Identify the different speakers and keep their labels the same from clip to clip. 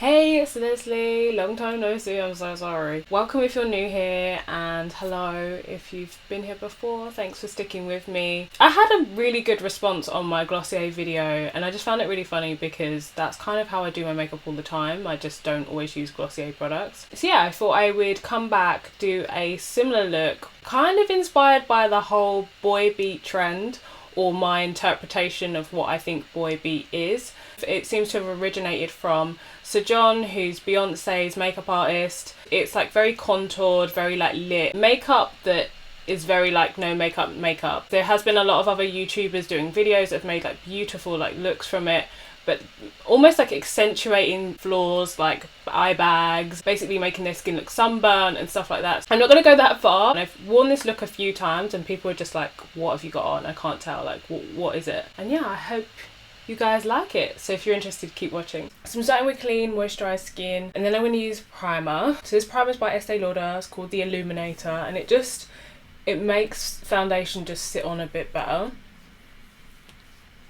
Speaker 1: Hey, it's Leslie. Long time no see, I'm so sorry. Welcome if you're new here, and hello if you've been here before. Thanks for sticking with me. I had a really good response on my Glossier video, and I just found it really funny because that's kind of how I do my makeup all the time. I just don't always use Glossier products. So yeah, I thought I would come back, do a similar look, kind of inspired by the whole boy beat trend, or my interpretation of what I think boy beat is. It seems to have originated from Sir John, who's Beyonce's makeup artist. It's like very contoured, very like lit makeup that is very like no makeup. There has been a lot of other YouTubers doing videos that have made like beautiful like looks from it, but almost like accentuating flaws like eye bags, basically making their skin look sunburnt and stuff like that. I'm not going to go that far. And I've worn this look a few times and people are just like, what have you got on? I can't tell, like what is it? And yeah, I hope you guys like it. So if you're interested, keep watching. So I'm starting with clean, moisturised skin, and then I'm going to use primer. So this primer is by Estee Lauder. It's called the Illuminator, and it makes foundation just sit on a bit better.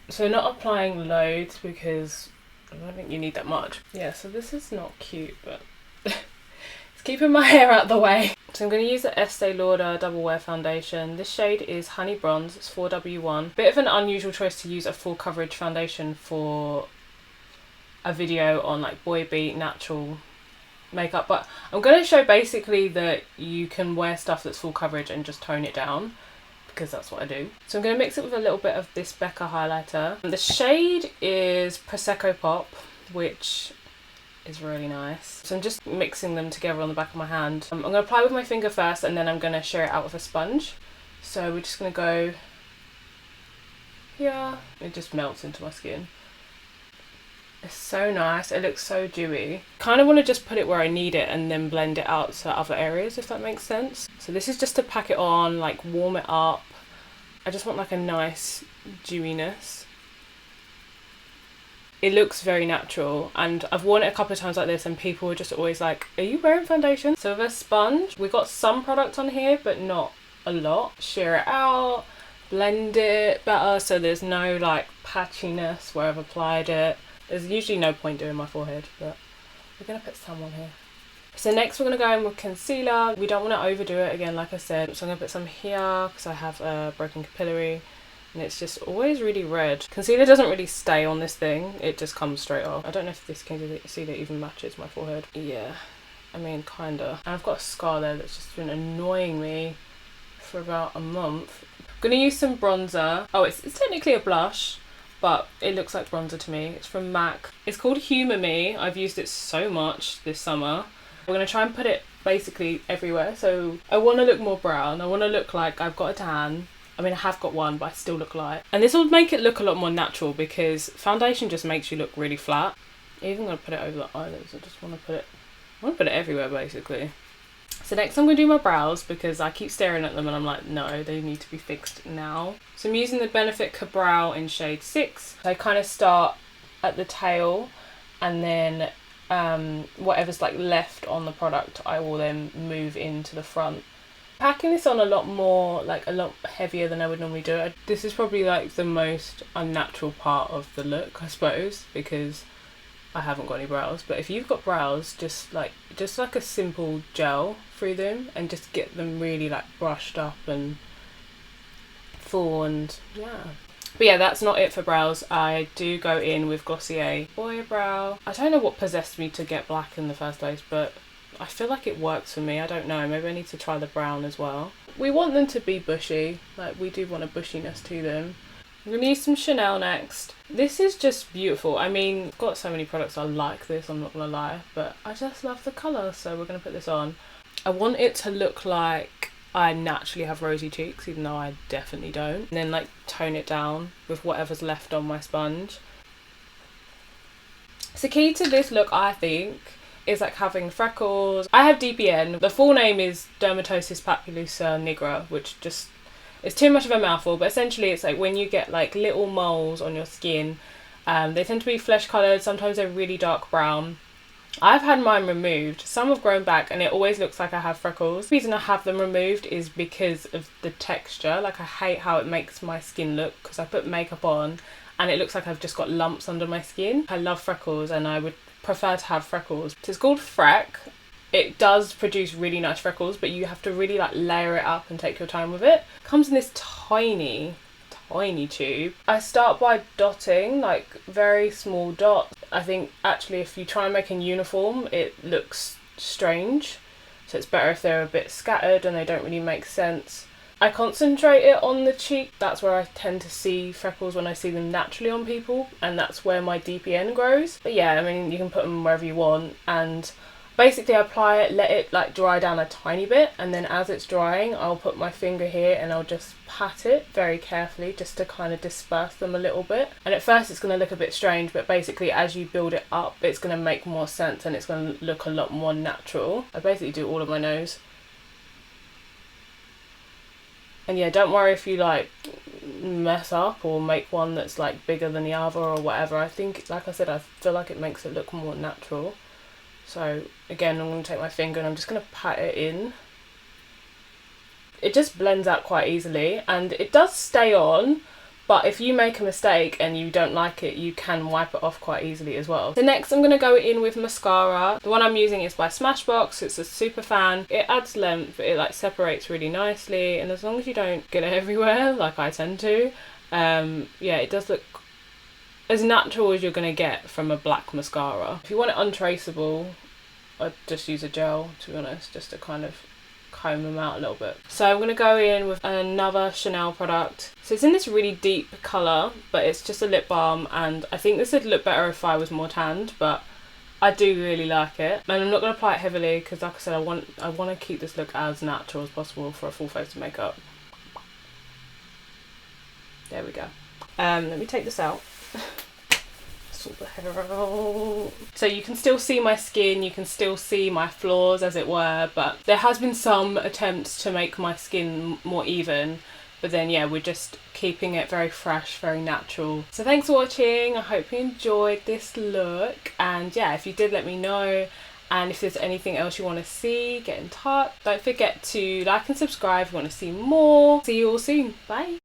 Speaker 1: So not applying loads because I don't think you need that much. Yeah, so this is not cute, but it's keeping my hair out of the way. So I'm going to use the Estee Lauder Double Wear Foundation. This shade is Honey Bronze, it's 4W1. Bit of an unusual choice to use a full coverage foundation for a video on like boy beat natural makeup, but I'm going to show basically that you can wear stuff that's full coverage and just tone it down, because that's what I do. So I'm going to mix it with a little bit of this Becca highlighter. The shade is Prosecco Pop, which is really nice. So I'm just mixing them together on the back of my hand. I'm going to apply with my finger first, and then I'm going to share it out with a sponge. So we're just going to go here. It just melts into my skin. It's so nice. It looks so dewy. Kind of want to just put it where I need it and then blend it out to other areas, if that makes sense. So this is just to pack it on, like warm it up. I just want like a nice dewiness. It looks very natural, and I've worn it a couple of times like this and people are just always like, are you wearing foundation? So with a sponge, we got some product on here but not a lot. Shear it out, blend it better so there's no like patchiness where I've applied it. There's usually no point doing my forehead, but we're going to put some on here. So next we're going to go in with concealer. We don't want to overdo it again, like I said. So I'm going to put some here because I have a broken capillary and it's just always really red. Concealer doesn't really stay on this thing. It just comes straight off. I don't know if this concealer even matches my forehead. Yeah, I mean, kinda. And I've got a scar there that's just been annoying me for about a month. I'm going to use some bronzer. Oh, it's technically a blush, but it looks like bronzer to me. It's from MAC. It's called Humour. I've used it so much this summer. We're going to try and put it basically everywhere. So I want to look more brown. I want to look like I've got a tan. I mean, I have got one, but I still look light. And this will make it look a lot more natural because foundation just makes you look really flat. I'm even going to put it over the eyelids. I just want to put it everywhere basically. So next I'm going to do my brows because I keep staring at them and I'm like, no, they need to be fixed now. So I'm using the Benefit Brow in shade 6. I kind of start at the tail and then whatever's like left on the product I will then move into the front. Packing this on a lot more, like a lot heavier than I would normally do it. This is probably like the most unnatural part of the look, I suppose, because I haven't got any brows. But if you've got brows, just like a simple gel through them and just get them really like brushed up and full, and yeah. But yeah, that's not it for brows. I do go in with Glossier Boy Brow. I don't know what possessed me to get black in the first place, but I feel like it works for me. I don't know, maybe I need to try the brown as well. We want them to be bushy, like we do want a bushiness to them. I'm going to use some Chanel next. This is just beautiful. I mean, I've got so many products I like this, I'm not going to lie, but I just love the colour, so we're going to put this on. I want it to look like I naturally have rosy cheeks, even though I definitely don't. And then like tone it down with whatever's left on my sponge. So key to this look, I think, is like having freckles. I have DPN. The full name is dermatosis papulosa nigra, which just is too much of a mouthful, but essentially it's like when you get like little moles on your skin. They tend to be flesh coloured, sometimes they're really dark brown. I've had mine removed. Some have grown back and it always looks like I have freckles. The reason I have them removed is because of the texture. Like I hate how it makes my skin look because I put makeup on and it looks like I've just got lumps under my skin. I love freckles and I would prefer to have freckles. So it's called Freck. It does produce really nice freckles, but you have to really like layer it up and take your time with it. It comes in this tiny tube. I start by dotting, like very small dots. I think actually if you try and make a uniform, it looks strange. So it's better if they're a bit scattered and they don't really make sense. I concentrate it on the cheek. That's where I tend to see freckles when I see them naturally on people, and that's where my DPN grows. But yeah, I mean, you can put them wherever you want, and basically I apply it, let it like dry down a tiny bit, and then as it's drying I'll put my finger here and I'll just pat it very carefully just to kind of disperse them a little bit. And at first it's going to look a bit strange, but basically as you build it up it's going to make more sense and it's going to look a lot more natural. I basically do all of my nose. And yeah, don't worry if you like mess up or make one that's like bigger than the other or whatever. I think, like I said, I feel like it makes it look more natural. So again, I'm going to take my finger and I'm just going to pat it in. It just blends out quite easily and it does stay on, but if you make a mistake and you don't like it, you can wipe it off quite easily as well. So next I'm going to go in with mascara. The one I'm using is by Smashbox. It's a super fan. It adds length, it like separates really nicely, and as long as you don't get it everywhere like I tend to, yeah, it does look as natural as you're going to get from a black mascara. If you want it untraceable, I'd just use a gel, to be honest, just to kind of comb them out a little bit. So I'm going to go in with another Chanel product. So it's in this really deep colour, but it's just a lip balm, and I think this would look better if I was more tanned, but I do really like it. And I'm not going to apply it heavily because, like I said, I want to keep this look as natural as possible for a full face of makeup. There we go. Let me take this out. Sort the hair out. So you can still see my skin, you can still see my flaws as it were, but there has been some attempts to make my skin more even, but then yeah, we're just keeping it very fresh, very natural. So thanks for watching, I hope you enjoyed this look, and yeah, if you did, let me know, and if there's anything else you want to see, get in touch. Don't forget to like and subscribe if you want to see more. See you all soon, bye.